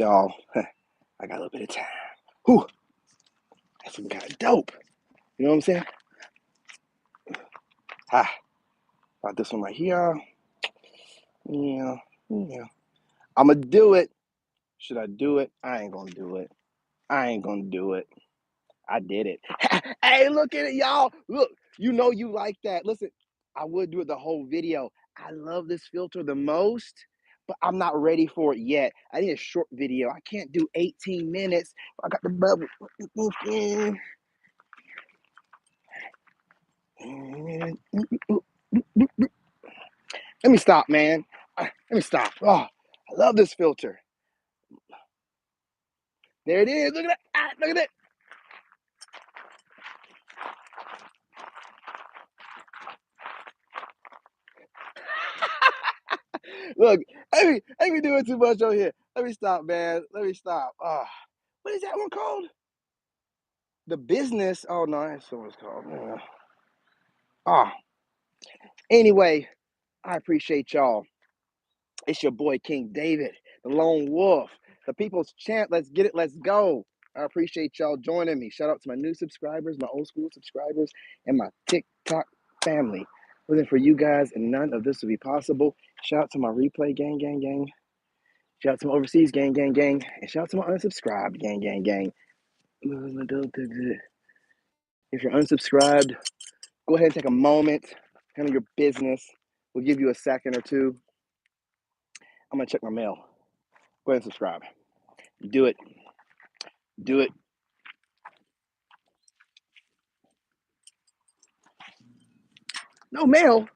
Y'all, I got a little bit of time. Whew, that's some kind of dope. You know what I'm saying? Ah, about this one right here. Yeah. I'm going to do it. Should I do it? I ain't going to do it. I did it. Hey, look at it, y'all. Look, you know you like that. Listen, I would do it the whole video. I love this filter the most, but I'm not ready for it yet. I need a short video. I can't do 18 minutes. I got the bubble. Let me stop, man. Let me stop. Oh, I love this filter. There it is. Look at that. Look at that. Look, let me doing too much over here. Let me stop, man. Let me stop. What is that one called? The business. Oh no, that's what it's called. Yeah. Oh, anyway, I appreciate y'all. It's your boy King David, the lone wolf, the people's champ. Let's get it. Let's go. I appreciate y'all joining me. Shout out to my new subscribers, my old school subscribers, and my TikTok family. Wasn't for you guys, and none of this would be possible. Shout out to my replay gang. Shout out to my overseas gang, and shout out to my unsubscribed gang. If you're unsubscribed, go ahead and take a moment, handle your business. We'll give you a second or two. I'm gonna check my mail. Go ahead and subscribe. Do it. No mail.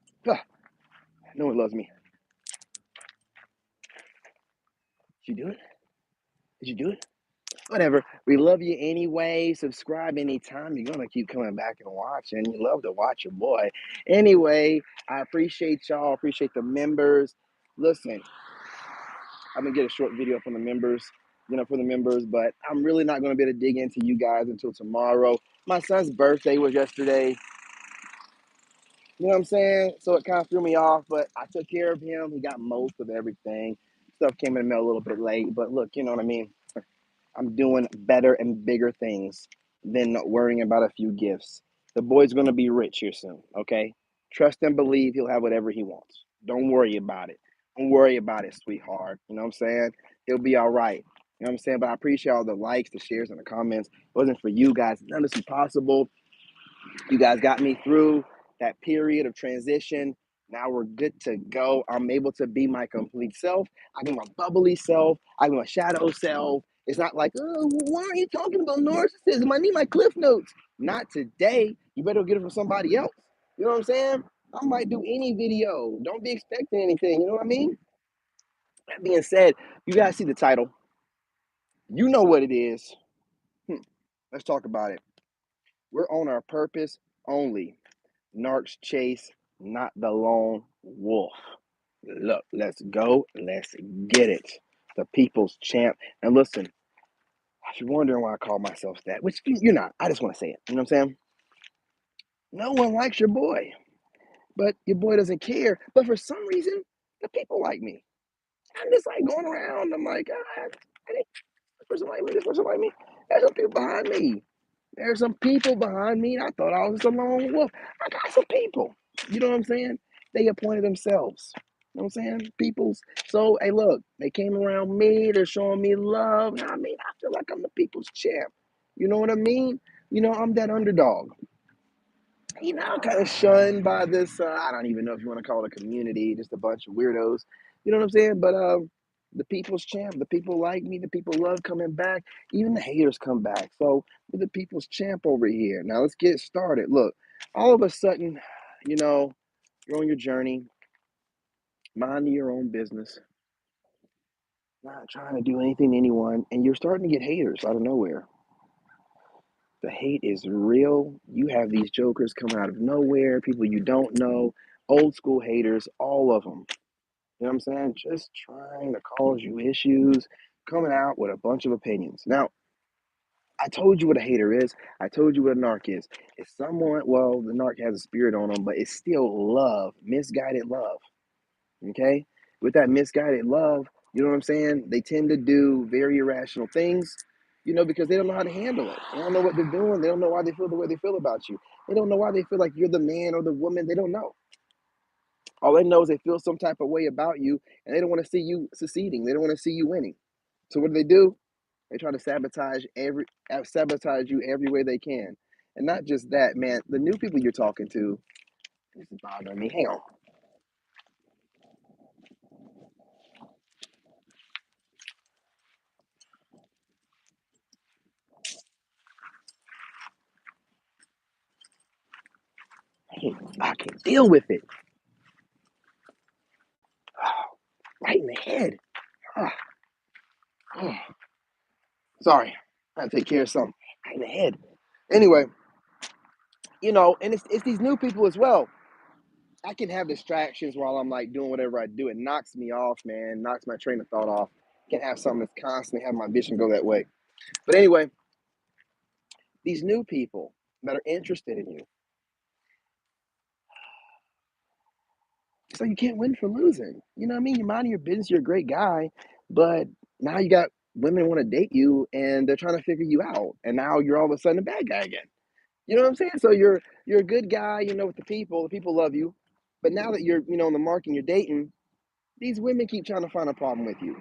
No one loves me. Did you do it? Did you do it? Whatever. We love you anyway. Subscribe anytime. You're gonna keep coming back and watching. You love to watch your boy. Anyway, I appreciate y'all. Appreciate the members. Listen, I'm gonna get a short video from the members, for the members, but I'm really not gonna be able to dig into you guys until tomorrow. My son's birthday was yesterday. You know what I'm saying? So it kind of threw me off, but I took care of him. He got most of everything. Stuff came in the mail a little bit late, but look, you know what I mean? I'm doing better and bigger things than worrying about a few gifts. The boy's going to be rich here soon, okay? Trust and believe he'll have whatever he wants. Don't worry about it. Don't worry about it, sweetheart. You know what I'm saying? He'll be all right. You know what I'm saying? But I appreciate all the likes, the shares, and the comments. If it wasn't for you guys, none of this is possible. You guys got me through that period of transition. Now we're good to go. I'm able to be my complete self. I can be my bubbly self. I can be my shadow self. It's not like, oh, why are you talking about narcissism? I need my cliff notes. Not today. You better get it from somebody else. You know what I'm saying? I might do any video. Don't be expecting anything. You know what I mean? That being said, you guys see the title. You know what it is. Let's talk about it. We're on our purpose only. Narcs chase, not the lone wolf. Look, let's go. Let's get it. The people's champ. And listen, if you're wondering why I call myself that, which you're not, I just want to say it. You know what I'm saying? No one likes your boy, but your boy doesn't care. But for some reason, the people like me. I'm just like going around. I'm like, I think this person like me, this person like me. There's some people behind me. There's some people behind me. I thought I was a lone wolf. I got some people. You know what I'm saying? They appointed themselves. You know what I'm saying? People's. So, hey, look, they came around me. They're showing me love. I mean, I feel like I'm the people's champ. You know what I mean? I'm that underdog. I'm kind of shunned by this. I don't even know if you want to call it a community, just a bunch of weirdos. You know what I'm saying? But the people's champ, the people like me, the people love coming back. Even the haters come back. So we're the people's champ over here. Now let's get started. Look, all of a sudden, you're on your journey, minding your own business, not trying to do anything to anyone, and you're starting to get haters out of nowhere. The hate is real. You have these jokers coming out of nowhere, people you don't know, old school haters, all of them. You know what I'm saying? Just trying to cause you issues, coming out with a bunch of opinions. Now, I told you what a hater is. I told you what a narc is. It's someone, well, the narc has a spirit on them, but it's still love, misguided love. Okay? With that misguided love, You know what I'm saying? They tend to do very irrational things, because they don't know how to handle it. They don't know what they're doing. They don't know why they feel the way they feel about you. They don't know why they feel like you're the man or the woman. They don't know. All they know is they feel some type of way about you, and they don't want to see you succeeding. They don't want to see you winning. So what do? They try to sabotage you every way they can. And not just that, man. The new people you're talking to, this is bothering me. Hang on. I can't deal with it. Right in the head. Ah, oh, sorry. I had to take care of something. Right in the head. Anyway, and it's these new people as well. I can have distractions while I'm like doing whatever I do. It knocks me off, man. Knocks my train of thought off. Can have something that's constantly have my vision go that way. But anyway, these new people that are interested in you, so you can't win for losing. You know what I mean? You're minding your business. You're a great guy, but now you got women want to date you, and they're trying to figure you out, and now you're all of a sudden a bad guy again. You know what I'm saying? So you're a good guy, with the people love you, but now that you're on the market and you're dating, these women keep trying to find a problem with you.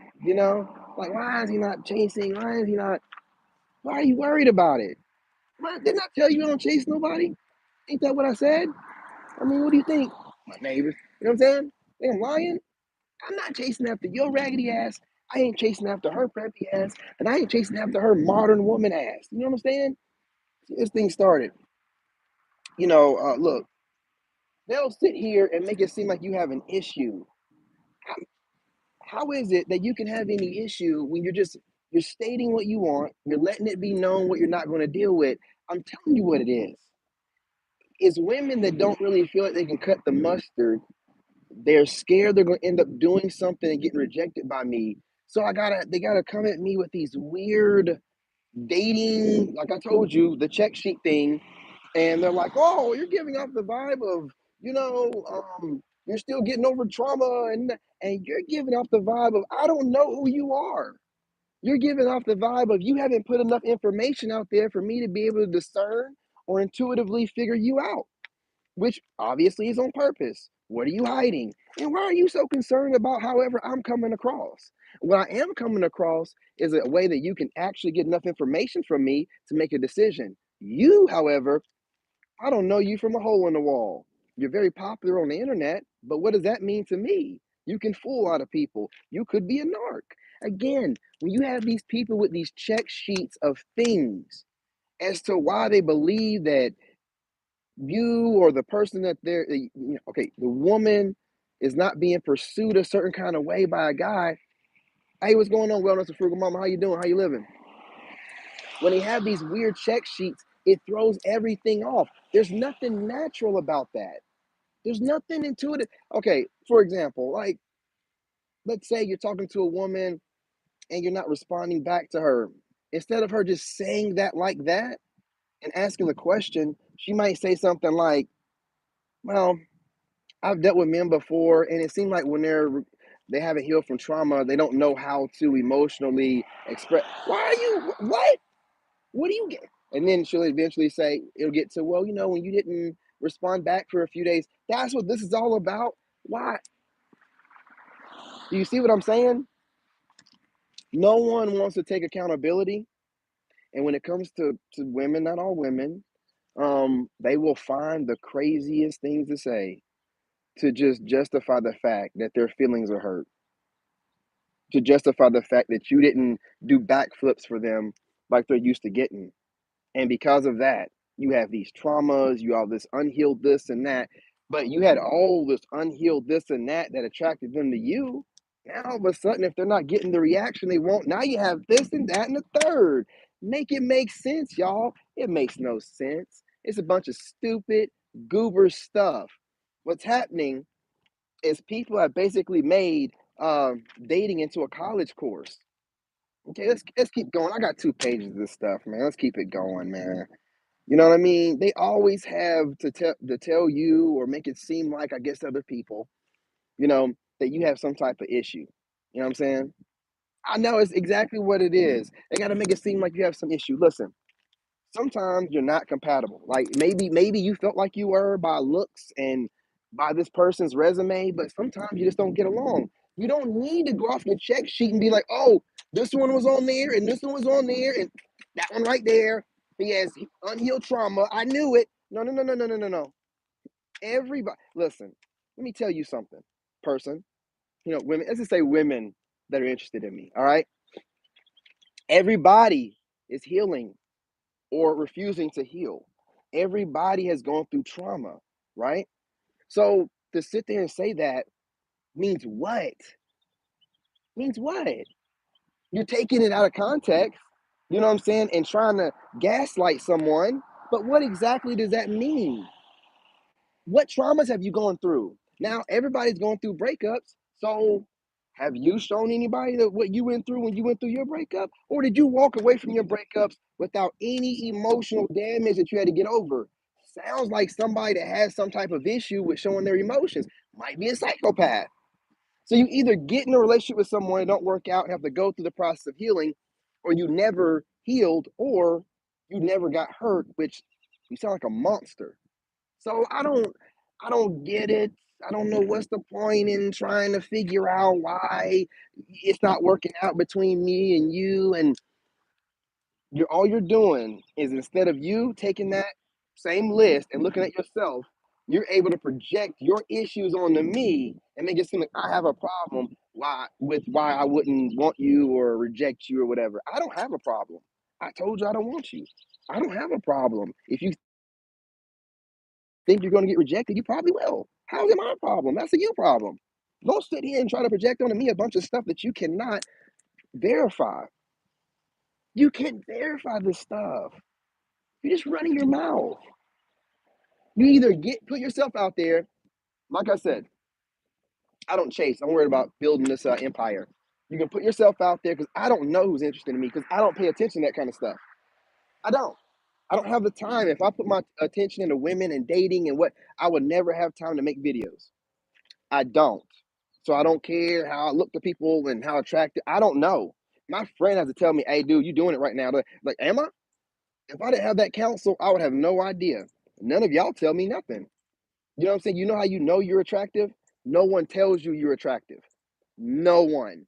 Like, why is he not chasing? Why is he not? Why are you worried about it? Why, didn't I tell you I don't chase nobody? Ain't that what I said? I mean, what do you think? My neighbors. You know what I'm saying? Think I'm lying? I'm not chasing after your raggedy ass. I ain't chasing after her preppy ass. And I ain't chasing after her modern woman ass. You know what I'm saying? This thing started. Look, they'll sit here and make it seem like you have an issue. How, how is it that you can have any issue when you're stating what you want, you're letting it be known what you're not going to deal with? I'm telling you what it is. It's women that don't really feel like they can cut the mustard. They're scared they're going to end up doing something and getting rejected by me. So they gotta come at me with these weird dating, like I told you, the check sheet thing, and they're like, "Oh, you're giving off the vibe of, you're still getting over trauma, and you're giving off the vibe of I don't know who you are. You're giving off the vibe of you haven't put enough information out there for me to be able to discern or intuitively figure you out." Which obviously is on purpose. What are you hiding? And why are you so concerned about however I'm coming across? What I am coming across is a way that you can actually get enough information from me to make a decision. You, however, I don't know you from a hole in the wall. You're very popular on the internet, but what does that mean to me? You can fool a lot of people. You could be a narc. Again, when you have these people with these check sheets of things as to why they believe that you or the person that okay, the woman is not being pursued a certain kind of way by a guy. Hey, what's going on, wellness and frugal mama? How you doing? How you living? When they have these weird check sheets, it throws everything off. There's nothing natural about that. There's nothing intuitive. Okay, for example, like let's say you're talking to a woman and you're not responding back to her. Instead of her just saying that like that and asking the question, she might say something like, well, I've dealt with men before, and it seemed like when they haven't healed from trauma, they don't know how to emotionally express. Why are you what? What do you get? And then she'll eventually say it'll get to, well, when you didn't respond back for a few days, that's what this is all about. Why? Do you see what I'm saying? No one wants to take accountability, and when it comes to women, not all women, they will find the craziest things to say to just justify the fact that their feelings are hurt, to justify the fact that you didn't do backflips for them like they're used to getting. And because of that, you have these traumas, you have this unhealed this and that, but you had all this unhealed this and that attracted them to you. Now, all of a sudden, if they're not getting the reaction they want, now you have this and that and the third. Make it make sense, y'all. It makes no sense. It's a bunch of stupid, goober stuff. What's happening is people have basically made dating into a college course. Okay, let's keep going. I got 2 pages of this stuff, man. Let's keep it going, man. You know what I mean? They always have to tell you or make it seem like, I guess, other people, you know, that you have some type of issue. You know what I'm saying? I know it's exactly what it is. They got to make it seem like you have some issue. Listen, sometimes you're not compatible. Like maybe you felt like you were by looks and by this person's resume, but sometimes you just don't get along. You don't need to go off your check sheet and be like, oh, this one was on there and this one was on there and that one right there. He has unhealed trauma. I knew it. No, no, no, no, no, no, no, no. Everybody, listen. Let me tell you something, person. You know, women. Let's just say women that are interested in me. All right. Everybody is healing or refusing to heal. Everybody has gone through trauma, right? So to sit there and say that means what? Means what? You're taking it out of context, you know what I'm saying, and trying to gaslight someone. But what exactly does that mean? What traumas have you gone through? Now everybody's going through breakups. So have you shown anybody that what you went through when you went through your breakup? Or did you walk away from your breakups without any emotional damage that you had to get over? Sounds like somebody that has some type of issue with showing their emotions. Might be a psychopath. So you either get in a relationship with someone and don't work out and have to go through the process of healing, or you never healed, or you never got hurt, which you sound like a monster. So I don't get it. I don't know what's the point in trying to figure out why it's not working out between me and you. And you're all you're doing is instead of you taking that same list and looking at yourself, you're able to project your issues onto me and make it seem like I have a problem why I wouldn't want you or reject you or whatever. I don't have a problem. I told you I don't want you. I don't have a problem. If you think you're going to get rejected, you probably will. How's it my problem? That's a you problem. Don't sit here and try to project onto me a bunch of stuff that you cannot verify. You can't verify this stuff. You're just running your mouth. You either put yourself out there. Like I said, I don't chase. I'm worried about building this empire. You can put yourself out there because I don't know who's interested in me because I don't pay attention to that kind of stuff. I don't. I don't have the time. If I put my attention into women and dating and what, I would never have time to make videos. I don't. So I don't care how I look to people and how attractive. I don't know. My friend has to tell me, "Hey, dude, you doing it right now?" Like, am I? If I didn't have that counsel, I would have no idea. None of y'all tell me nothing. You know what I'm saying? You know how you know you're attractive? No one tells you you're attractive. No one.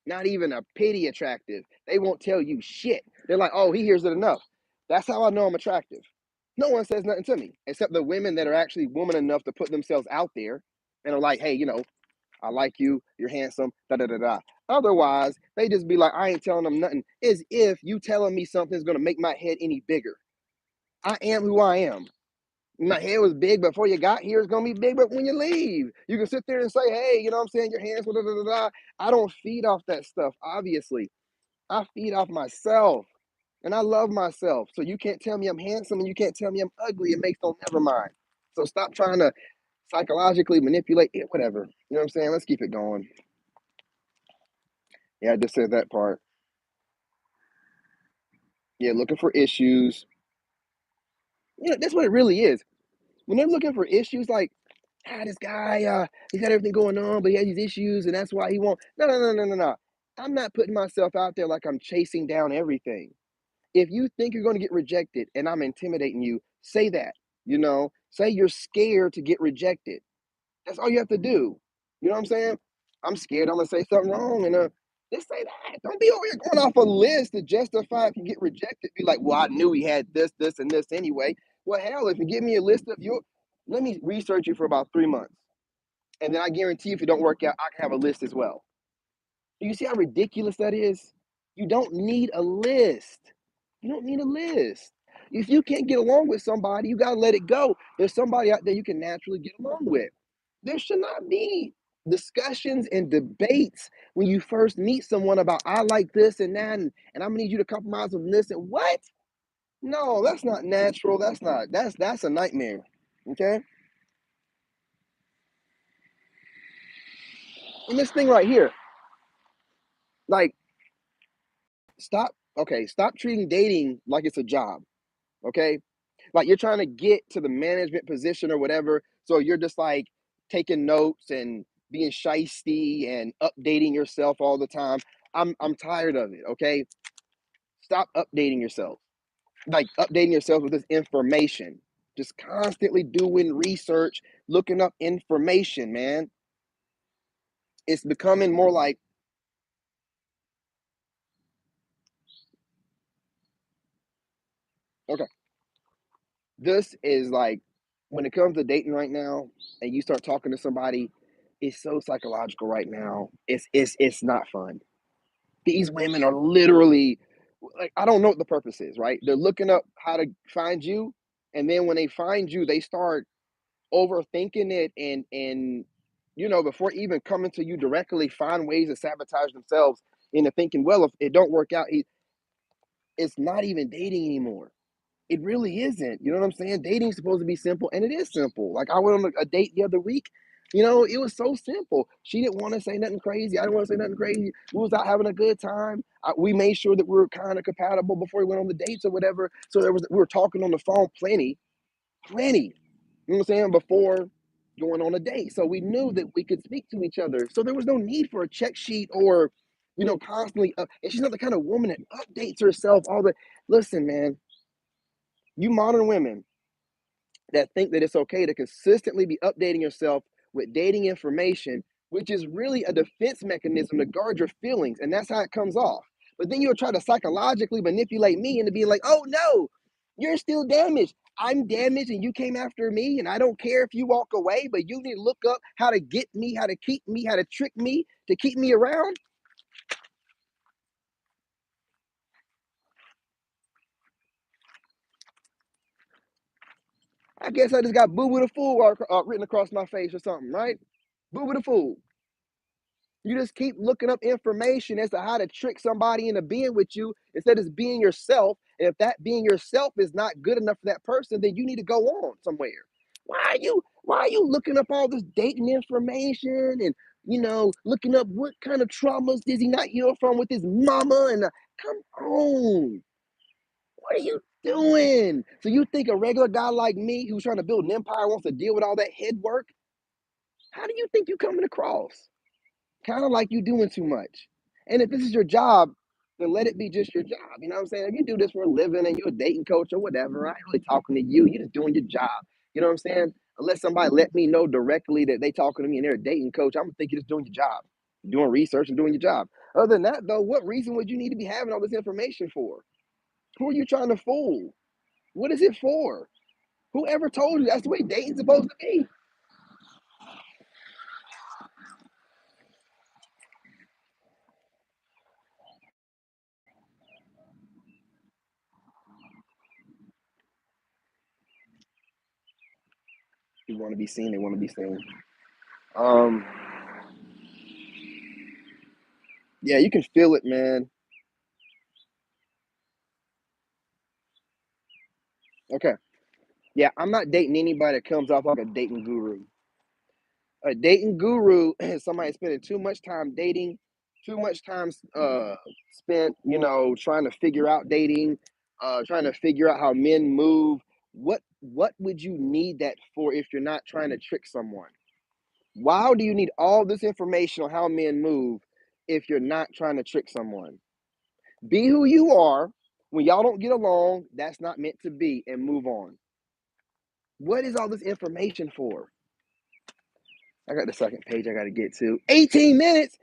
Not even a pity attractive. They won't tell you shit. They're like, oh, he hears it enough. That's how I know I'm attractive. No one says nothing to me except the women that are actually woman enough to put themselves out there and are like, hey, I like you, you're handsome, da da da da. Otherwise, they just be like, I ain't telling them nothing. As if you telling me something's gonna make my head any bigger. I am who I am. My head was big before you got here. It's gonna be big, but when you leave, you can sit there and say, "Hey, you know what I'm saying? Your hands, da, da, da, da." I don't feed off that stuff. Obviously, I feed off myself, and I love myself. So you can't tell me I'm handsome, and you can't tell me I'm ugly. It makes no never mind. So stop trying to psychologically manipulate it. Whatever. You know what I'm saying? Let's keep it going. Yeah, I just said that part. Yeah, looking for issues. That's what it really is. When they're looking for issues, like this guy, he's got everything going on, but he has these issues, and that's why he won't. No, no, no, no, no, no. I'm not putting myself out there like I'm chasing down everything. If you think you're going to get rejected and I'm intimidating you, say that. Say you're scared to get rejected. That's all you have to do. You know what I'm saying? I'm scared I'm going to say something wrong, and just say that. Don't be over here going off a list to justify if you get rejected. Be like, well, I knew he had this, this, and this anyway. Well, hell, if you give me a list of your, let me research you for about 3 months. And then I guarantee if it don't work out, I can have a list as well. Do you see how ridiculous that is? You don't need a list. You don't need a list. If you can't get along with somebody, you got to let it go. There's somebody out there you can naturally get along with. There should not be discussions and debates when you first meet someone about I like this and that, and I'm gonna need you to compromise on this and what? No, that's not natural. That's a nightmare. Okay? And this thing right here, like stop treating dating like it's a job. Okay? Like you're trying to get to the management position or whatever. So you're just like taking notes and being shisty and updating yourself all the time. I'm tired of it. Okay, stop updating yourself. Like updating yourself with this information. Just constantly doing research, looking up information, man. It's becoming more like, okay, this is like when it comes to dating right now, and you start talking to somebody, it's so psychological right now. It's not fun. These women are literally like, I don't know what the purpose is, right? They're looking up how to find you, and then when they find you, they start overthinking it and before even coming to you directly, find ways to sabotage themselves into thinking, well, if it don't work out, it's not even dating anymore. It really isn't. You know what I'm saying? Dating's supposed to be simple, and it is simple. Like I went on a date the other week. It was so simple. She didn't want to say nothing crazy. I didn't want to say nothing crazy. We was out having a good time. We made sure that we were kind of compatible before we went on the dates or whatever. So we were talking on the phone plenty, plenty. You know what I'm saying? Before going on a date. So we knew that we could speak to each other. So there was no need for a check sheet or, constantly and she's not the kind of woman that updates herself all the listen, man, you modern women that think that it's okay to consistently be updating yourself with dating information, which is really a defense mechanism to guard your feelings. And that's how it comes off. But then you'll try to psychologically manipulate me into being like, oh no, you're still damaged. I'm damaged and you came after me. And I don't care if you walk away, but you need to look up how to get me, how to keep me, how to trick me to keep me around. I guess I just got boo boo the fool written across my face or something, right? Boo boo the fool. You just keep looking up information as to how to trick somebody into being with you instead of being yourself. And if that being yourself is not good enough for that person, then you need to go on somewhere. Why are you looking up all this dating information and looking up what kind of traumas does he not heal from with his mama and come on. What are you doing? So you think a regular guy like me who's trying to build an empire wants to deal with all that head work? How do you think you coming across? Kind of like you doing too much. And if this is your job, then let it be just your job. You know what I'm saying? If you do this for a living and you're a dating coach or whatever, I ain't really talking to you. You're just doing your job. You know what I'm saying? Unless somebody let me know directly that they talking to me and they're a dating coach, I'm gonna think you're just doing your job, doing research and doing your job. Other than that, though, what reason would you need to be having all this information for? Who are you trying to fool? What is it for? Whoever told you that's the way dating's supposed to be? You want to be seen, they want to be seen. Um, yeah, you can feel it, man. Okay. Yeah, I'm not dating anybody that comes off like a dating guru. A dating guru is somebody spending too much time dating, too much time spent, trying to figure out dating, trying to figure out how men move. What would you need that for if you're not trying to trick someone? Why do you need all this information on how men move if you're not trying to trick someone? Be who you are. When y'all don't get along, that's not meant to be, and move on. What is all this information for? I got the second page I got to get to. 18 minutes.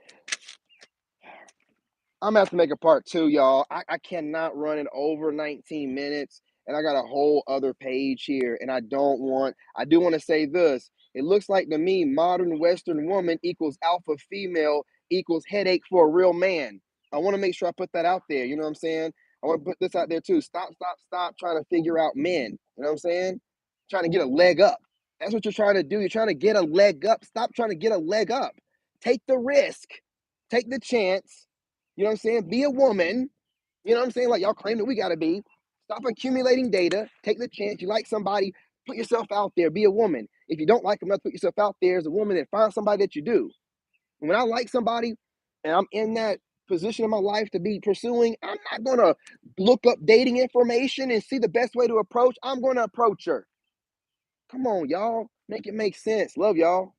I'm gonna have to make a part two, y'all. I cannot run it over 19 minutes. And I got a whole other page here. And I do want to say this. It looks like to me, modern Western woman equals alpha female equals headache for a real man. I want to make sure I put that out there. You know what I'm saying? I want to put this out there too. Stop trying to figure out men. You know what I'm saying? Trying to get a leg up. That's what you're trying to do. You're trying to get a leg up. Stop trying to get a leg up. Take the risk. Take the chance. You know what I'm saying? Be a woman. You know what I'm saying? Like y'all claim that we gotta be. Stop accumulating data. Take the chance. You like somebody, put yourself out there. Be a woman. If you don't like them, let's put yourself out there as a woman and find somebody that you do. And when I like somebody and I'm in that position in my life to be pursuing, I'm not gonna look up dating information and see the best way to approach. I'm gonna approach her. Come on, y'all. Make it make sense. Love y'all.